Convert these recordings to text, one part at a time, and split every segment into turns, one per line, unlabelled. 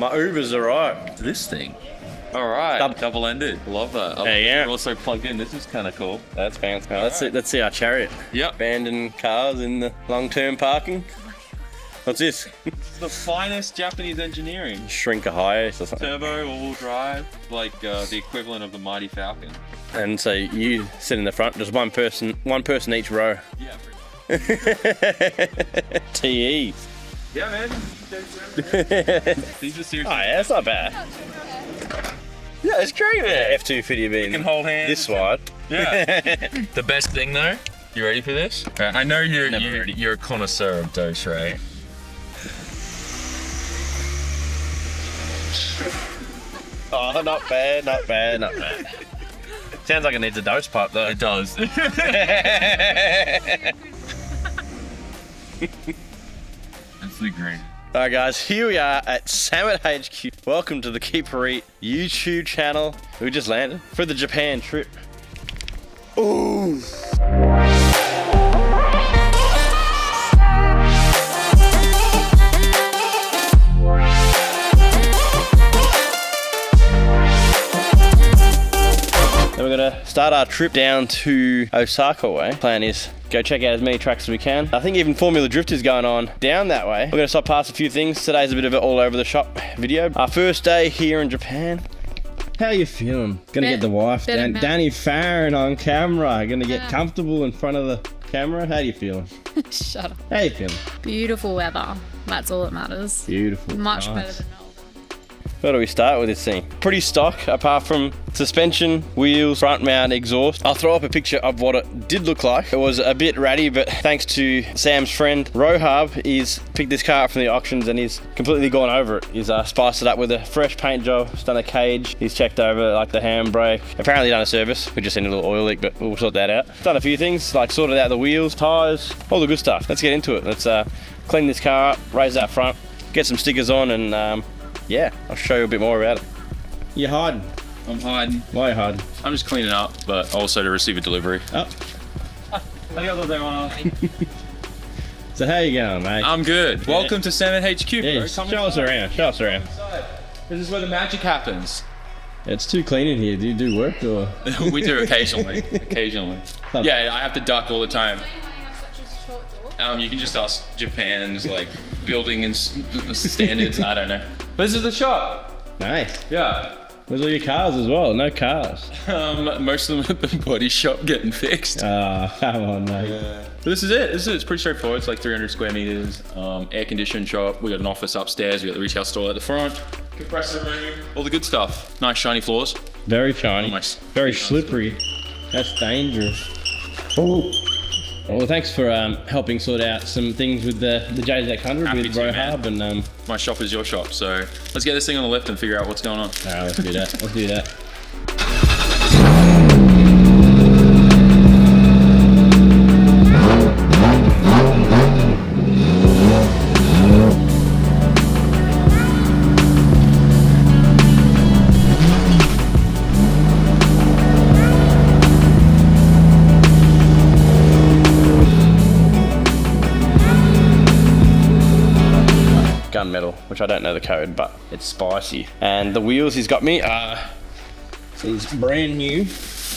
My Uber's arrived. This thing.
All right, double-ended. Love that.
Yeah.
Also plugged in. This is kind of cool.
That's fancy. Let's see our chariot.
Yep.
Abandoned cars in the long-term parking. What's this?
It's the finest Japanese engineering.
Shrink a high or something.
Turbo, all-wheel drive, like the equivalent of the mighty Falcon.
And so you sit in the front, just one person each row.
Yeah.
TE.
Yeah, man. These are seriously.
Oh yeah, that's not bad. Yeah, it's great, man. F250 being
can hold hands.
this wide.
Yeah. The best thing though, you ready for this? I know you're a connoisseur of dose, right?
Oh, not bad. Sounds like it needs a dose pipe though.
It does. That's the green.
Alright guys, here we are at Sammit HQ. Welcome to the Keep Reet YouTube channel. We just landed for the Japan trip. Ooh. Then we're gonna start our trip down to Osaka way. Plan is go check out as many tracks as we can. I think even Formula Drift is going on down that way. We're gonna stop past a few things. Today's a bit of an all over the shop video. Our first day here in Japan. How you feeling? Gonna get the wife, Danny Farron on camera. Gonna get comfortable in front of the camera. How you feeling?
Shut up.
How you feeling?
Beautiful weather. That's all that matters.
Beautiful.
Much
nice.
better than Melbourne.
Where do we start with this thing? Pretty stock, apart from suspension, wheels, front mount, exhaust. I'll throw up a picture of what it did look like. It was a bit ratty, but thanks to Sam's friend Rohan, he's picked this car up from the auctions and he's completely gone over it. He's spiced it up with a fresh paint job, he's done a cage, he's checked over like the handbrake. Apparently done a service. We just seen a little oil leak, but we'll sort that out. Done a few things, like sorted out the wheels, tires, all the good stuff. Let's get into it. Let's clean this car up, raise that front, get some stickers on, and yeah, I'll show you a bit more about it. You hiding?
I'm hiding.
Why are you hiding?
I'm just cleaning up, but also to receive a delivery.
Oh. So how you going, mate?
I'm good. Welcome to Sammit HQ, bro.
Yeah, show us around.
This is where the magic happens.
It's too clean in here. Do you do work or?
We do occasionally. Yeah, I have to duck all the time. You can just ask Japan's like building and standards. I don't know. But this is the shop.
Nice.
Yeah.
Where's all your cars as well? No cars.
Most of them at the body shop getting fixed.
Ah, come on, mate.
Yeah. But this is it. It's pretty straightforward. It's like 300 square meters. Air conditioned shop. We got an office upstairs. We got the retail store at the front. Compressor room. All the good stuff. Nice shiny floors.
Very shiny.
Nice.
Very slippery. That's dangerous. Oh. Well, thanks for helping sort out some things with the JZX100 with Rohan, and
my shop is your shop, so let's get this thing on the lift and figure out what's going on.
Alright, let's do that. Let's do that. Gunmetal, which I don't know the code, but it's spicy. And the wheels he's got me are these brand new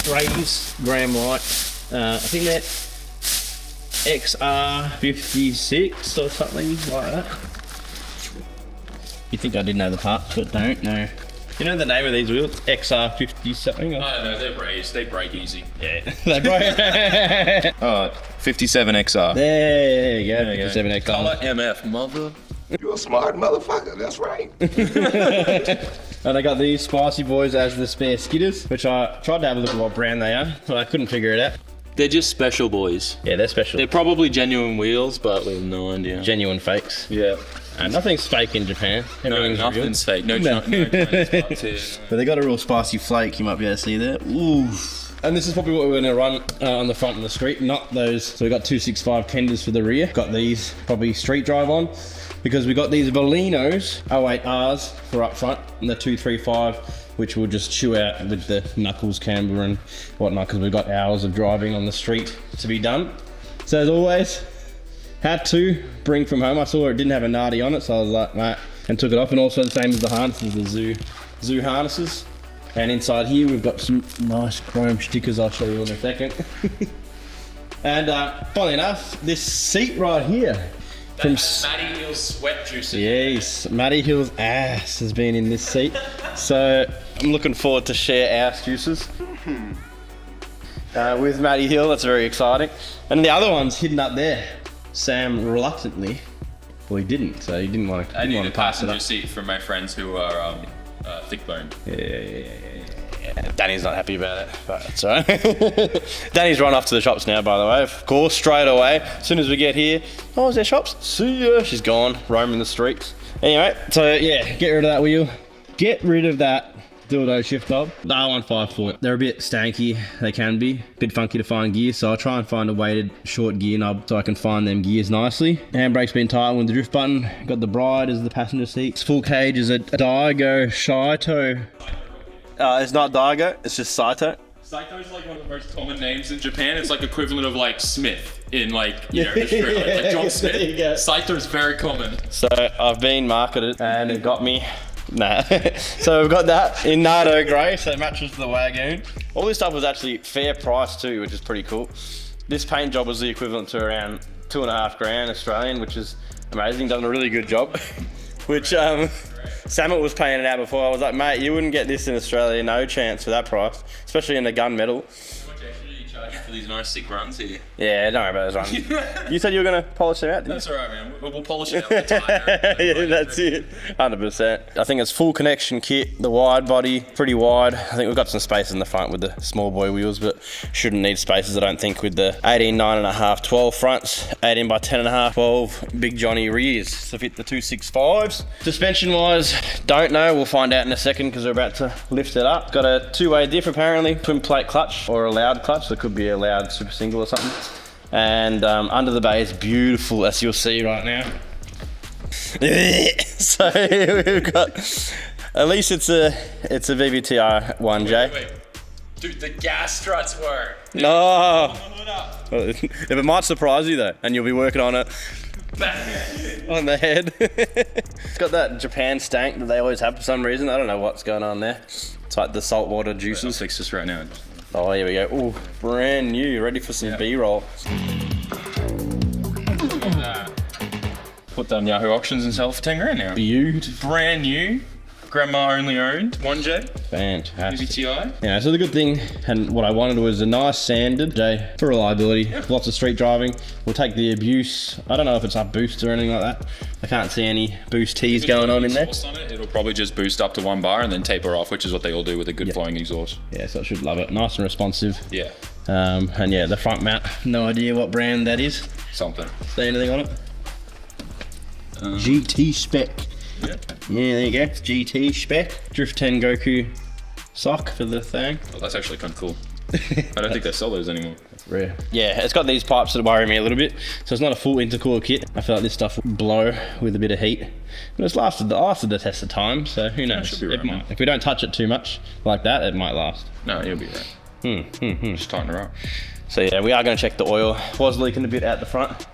Race Graham Light. I think that XR56 or something like that. You think I did know the parts, but don't know. You know the name of these wheels? XR50 something?
I don't know, they're raised. They break easy.
Yeah, they break.
57 XR.
There you go, 57 XR.
Color MF, mother.
You're a smart motherfucker, that's right.
And I got these spicy boys as the spare skidders, which I tried to have a look at what brand they are, but I couldn't figure it out.
They're just special boys.
Yeah, they're special.
They're probably genuine wheels, but we have no idea.
Genuine fakes.
Yeah.
Nothing's fake in Japan.
No, nothing's fake. No.
But they got a real spicy flake, you might be able to see there. Ooh. And this is probably what we're going to run on the front of the street, not those. So we got 265 tenders for the rear. Got these probably street drive on, because we got these Valinos 08Rs for up front, and the 235, which we'll just chew out with the knuckles camber and whatnot, because we've got hours of driving on the street to be done. So as always, had to bring from home. I saw it didn't have a Nardi on it, so I was like, mate, and took it off, and also the same as the harnesses, the zoo harnesses. And inside here we've got some nice chrome stickers I'll show you in a second. And funnily enough, this seat right here from
Matty Hill's sweat juices.
Yes, Matty Hill's ass has been in this seat. So I'm looking forward to share our juices with Matty Hill. That's very exciting. And the other one's hidden up there. Sam reluctantly, well, he didn't, so he didn't want to.
I need a
pass it
passenger
up.
seat for my friends who are thick-boned.
Yeah. Danny's not happy about it, but it's alright. Danny's run off to the shops now, by the way. Of course, straight away. As soon as we get here, oh, is there shops? See ya. She's gone, roaming the streets. Anyway, so yeah, get rid of that wheel. Get rid of that dildo shift knob. The R154, they're a bit stanky. They can be a bit funky to find gears, so I'll try and find a weighted short gear knob so I can find them gears nicely. Handbrake's been tightened with the drift button. Got the Bride as the passenger seat. It's full cage is a Daigo Shito. It's not Daigo, it's just Saito.
Saito is like one of the most common names in Japan. It's like equivalent of like Smith in like, you know, Australia, like John Smith. Saito is very common.
So I've been marketed and it got me. Nah. So we've got that in Nardo grey, so it matches the Wagoon. All this stuff was actually fair price too, which is pretty cool. This paint job was the equivalent to around $2.5 grand Australian, which is amazing. Done a really good job. Which Sammit was paying it out before. I was like, mate, you wouldn't get this in Australia, no chance for that price, especially in the gunmetal.
How much extra are you charging for these nice sick runs here?
Yeah, don't worry about those runs. You said you were going to polish them out, didn't you?
That's alright, man. We'll polish it out with time.
Yeah, that's it. 100%. I think it's full connection kit, the wide body, pretty wide. I think we've got some space in the front with the small boy wheels, but shouldn't need spaces, I don't think, with the 18, 9.5, 12 fronts, 18 by 10.5, 12 Big Johnny rears to fit the 265s. Suspension wise, don't know. We'll find out in a second because we're about to lift it up. Got a two-way diff apparently, twin plate clutch or a loud clutch. So it could be a loud super single or something. And under the bay is beautiful, as you'll see right now. So we've got, at least it's a VVTR 1J.
Wait. Dude, the gas struts work.
No. It might surprise you though, and you'll be working on it on the head. It's got that Japan stank that they always have for some reason. I don't know what's going on there. It's like the saltwater juices.
I'll fix this right now.
Oh, here we go. Ooh, brand new, ready for some B-roll.
Put that on Yahoo Auctions and sell it for 10 grand now.
Beautiful.
Brand new. Grandma only owned. 1J.
Fantastic.
VVTI.
Yeah, so the good thing, and what I wanted was a nice sanded J for reliability. Lots of street driving. We'll take the abuse. I don't know if it's up boost or anything like that. I can't see any boost T's going on in there.
On it, it'll probably just boost up to 1 bar and then taper off, which is what they all do with a good flowing exhaust.
Yeah, so I should love it. Nice and responsive.
Yeah.
And yeah, the front mount, no idea what brand that is.
Something.
See anything on it? GT spec.
Yeah.
Yeah, there you go. It's GT spec. Drift 10 Goku sock for the thing.
Oh, that's actually kind of cool. I don't think they sell those anymore.
Rare. Yeah, it's got these pipes that worry me a little bit. So it's not a full intercooler kit. I feel like this stuff will blow with a bit of heat. But it's lasted the test of time, so who knows?
should be right,
it might.
man.
If we don't touch it too much like that, it might last.
No, you'll be right. Just tighten her up.
So yeah, we are going to check the oil. Was leaking a bit out the front.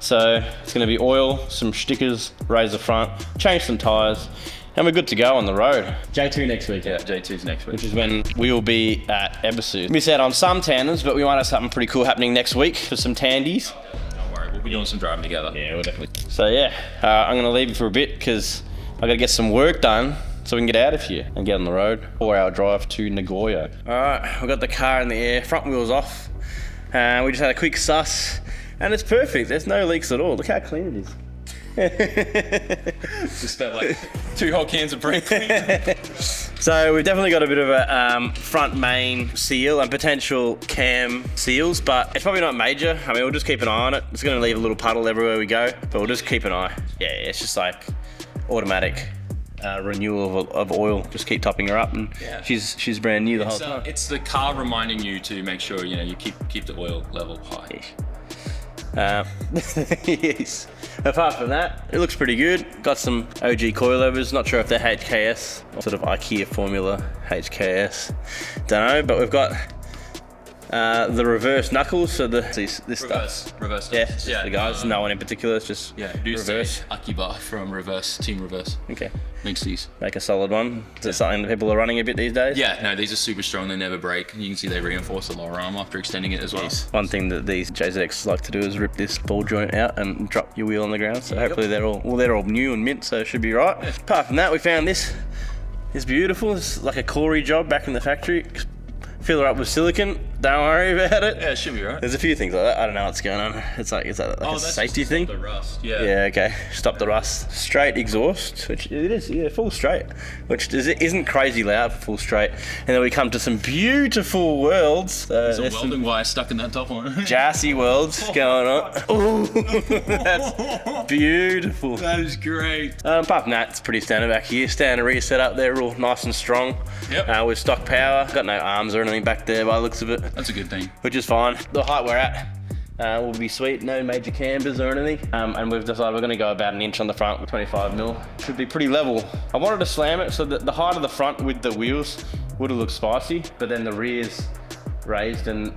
So it's going to be oil, some stickers, raise the front, change some tyres, and we're good to go on the road. J2 next week.
Yeah, J2's next week.
Which is when we will be at Ebisu. Miss out on some tanners, but we might have something pretty cool happening next week for some tandies.
Don't worry, we'll be doing some driving together.
Yeah, we'll definitely. So yeah, I'm going to leave you for a bit because I got to get some work done so we can get out of here and get on the road. 4-hour drive to Nagoya. All right, we've got the car in the air, front wheels off. We just had a quick suss. And it's perfect, there's no leaks at all. Look how clean it is.
Just spent like 2 whole cans of brake clean.
So we've definitely got a bit of a front main seal and potential cam seals, but it's probably not major. I mean, we'll just keep an eye on it. It's gonna leave a little puddle everywhere we go, but we'll just keep an eye. Yeah, it's just like automatic renewal of oil. Just keep topping her up, and she's brand new the whole time.
It's the car reminding you to make sure you keep the oil level high.
Yes. Apart from that, it looks pretty good. Got some OG coilovers. Not sure if they're HKS or sort of IKEA formula HKS. Don't know, but we've got The reverse knuckles, so this stuff.
Reverse.
Yeah,
Knuckles.
the guys. No one in particular. It's just
reverse. Akiba from Team Reverse.
Okay.
Makes these.
Make a solid one. Is it something that people are running a bit these days?
Yeah, no, these are super strong. They never break. You can see they reinforce the lower arm after extending it as well.
Yes. One thing that these JZXs like to do is rip this ball joint out and drop your wheel on the ground. So hopefully they're all new and mint, so it should be right. Apart from that, we found this. It's beautiful. It's like a Corey job back in the factory. Fill her up with silicon. Don't worry about it.
Yeah, it should be right.
There's a few things like that. I don't know what's going on. It's like, is that like a safety thing?
The rust. Yeah.
Yeah, okay. Stop the rust. Straight exhaust, which it is, yeah, full straight, which isn't crazy loud for full straight. And then we come to some beautiful worlds.
There's a welding wire stuck in that top one.
Jassy worlds going on. Ooh, that's beautiful.
That is great.
Apart from that, it's pretty standard back here. Standard rear setup there, all nice and strong.
Yep.
With stock power. Got no arms or anything back there by the looks of it.
That's a good thing.
Which is fine. The height we're at will be sweet. No major cambers or anything. And we've decided we're going to go about an inch on the front with 25mm. Should be pretty level. I wanted to slam it so that the height of the front with the wheels would have looked spicy, but then the rear's raised, and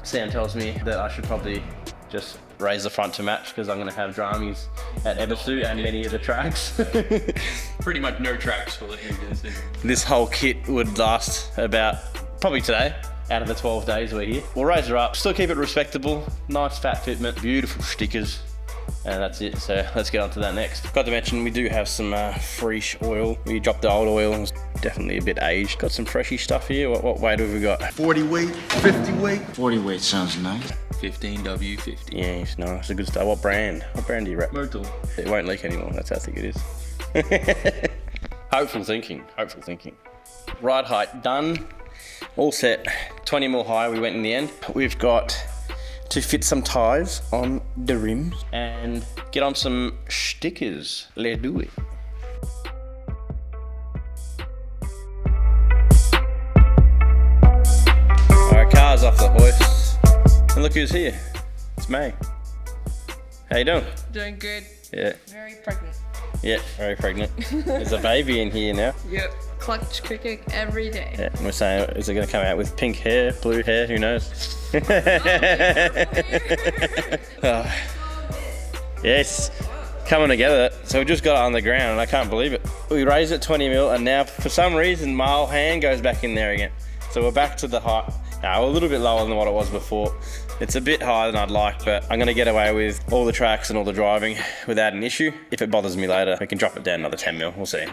Sam tells me that I should probably just raise the front to match because I'm going to have dramies at Ebisu and many of the tracks.
Pretty much no tracks for the guys.
This whole kit would last about probably today. Out of the 12 days we're here. We'll raise her up, still keep it respectable, nice fat fitment, beautiful stickers, and that's it. So let's get on to that next. Got to mention we do have some fresh oil. We dropped the old oil, it's definitely a bit aged. Got some freshy stuff here. What weight have we got?
40 weight, 50 weight.
40 weight sounds nice.
15W50.
Yes, no, it's a good stuff. What brand? What brand do you rep?
Motul.
It won't leak anymore, that's how thick it is. Hopeful thinking. Ride height done. All set, 20mm high we went in the end. We've got to fit some tyres on the rims and get on some stickers. Let's do it. Alright, car's off the hoist. And look who's here. It's May. How you doing?
Doing good.
Yeah.
Very pregnant.
Yeah, very pregnant. There's a baby in here now.
Yep. Clutch cooking every day.
Yeah, and we're saying, is it going to come out with pink hair, blue hair? Who knows? Oh. Yes, coming together. So we just got it on the ground, and I can't believe it. We raised it 20mm, and now for some reason my old hand goes back in there again. So we're back to the height. Now we're a little bit lower than what it was before. It's a bit higher than I'd like, but I'm going to get away with all the tracks and all the driving without an issue. If it bothers me later, we can drop it down another 10mm. We'll see.
And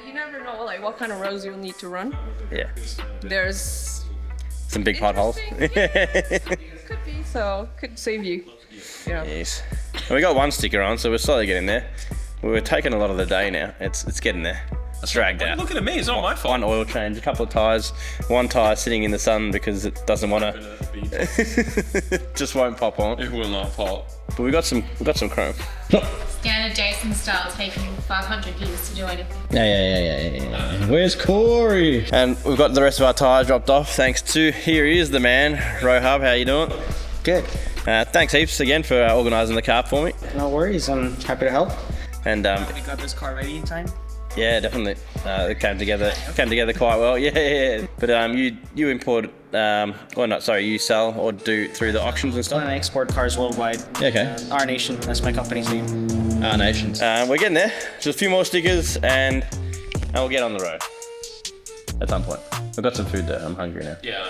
you never know like what kind of roads you'll need to run.
Yeah.
There's
some big potholes.
Could be, so could save you. Yeah.
Yes. And we got one sticker on, so we're slowly getting there. We're taking a lot of the day now. It's getting there. It's dragged out.
Look at me, it's not my fault.
One oil change, a couple of tyres, one tyre sitting in the sun because it doesn't want to. Just won't pop on.
It will not pop.
But we got some chrome.
Standard Jason style, taking 500 years to do anything.
Yeah. Where's Corey? And we've got the rest of our tyres dropped off thanks to, here he is, the man, Rohan. How you doing?
Good.
Thanks heaps again for organising the car for me.
No worries, I'm happy to help.
And
You got this car ready in time?
yeah, definitely. It came together quite well. Yeah. But you import, you sell or do through the auctions and stuff?
I export cars worldwide.
Okay.
Our Nation, that's my company's name.
Our Nations. We're getting there. Just a few more stickers and we'll get on the road at some point. We've got some food there. I'm hungry now.
Yeah.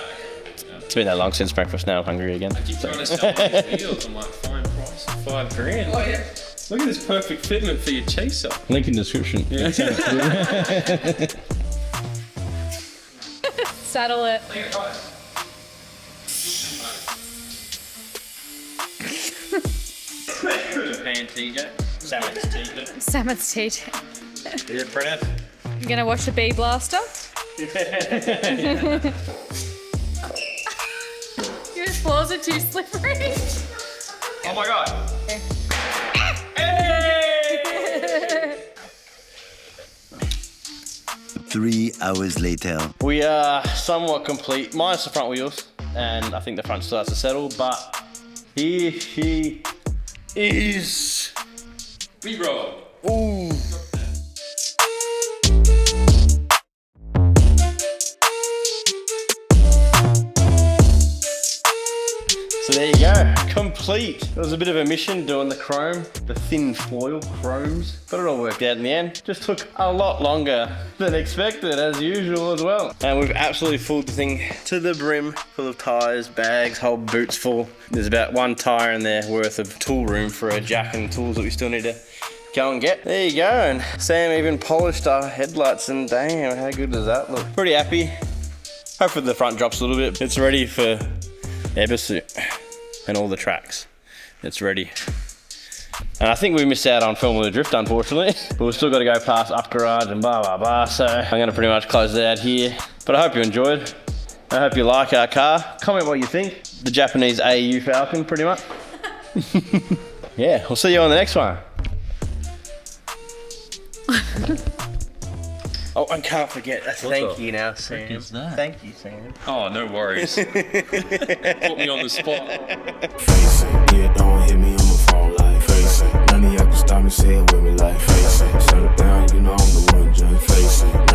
It's been that long since breakfast now. I'm hungry again.
I keep trying to sell my wheels. I'm like, fine price, $5,000. Oh yeah. Look at this perfect fitment for your chaser.
Link in description. Yeah.
Saddle it.
Japan TJ. Sammit's TJ.
Sammit's TJ.
Is it printed?
You gonna watch the bee blaster? Your floors are too slippery.
Oh my god.
Hey!
3 hours later.
We are somewhat complete, minus the front wheels, and I think the front still has to settle, but here he is.
B-roll.
Ooh. So there you go, complete. It was a bit of a mission doing the chrome, the thin foil chromes, but it all worked out in the end. Just took a lot longer than expected, as usual as well. And we've absolutely filled the thing to the brim, full of tires, bags, whole boots full. There's about one tire in there worth of tool room for a jack and tools that we still need to go and get. There you go, and Sam even polished our headlights, and damn, how good does that look? Pretty happy. Hopefully the front drops a little bit. It's ready for Ebbsfleet and all the tracks. It's ready. And I think we missed out on filming the drift, unfortunately. But we've still got to go past Up Garage and blah, blah, blah. So I'm going to pretty much close it out here. But I hope you enjoyed. I hope you like our car. Comment what you think. The Japanese AU Falcon, pretty much. Yeah, we'll see you on the next one. Oh, I can't forget a thank you now, Sam.
is that?
Thank you, Sam.
Oh, no worries. Put me on the spot.
Face it, yeah, don't hit me on the phone like face it. None of y'all can stop me, say it with me like face it. Shut it down, you know I'm the one, just face it.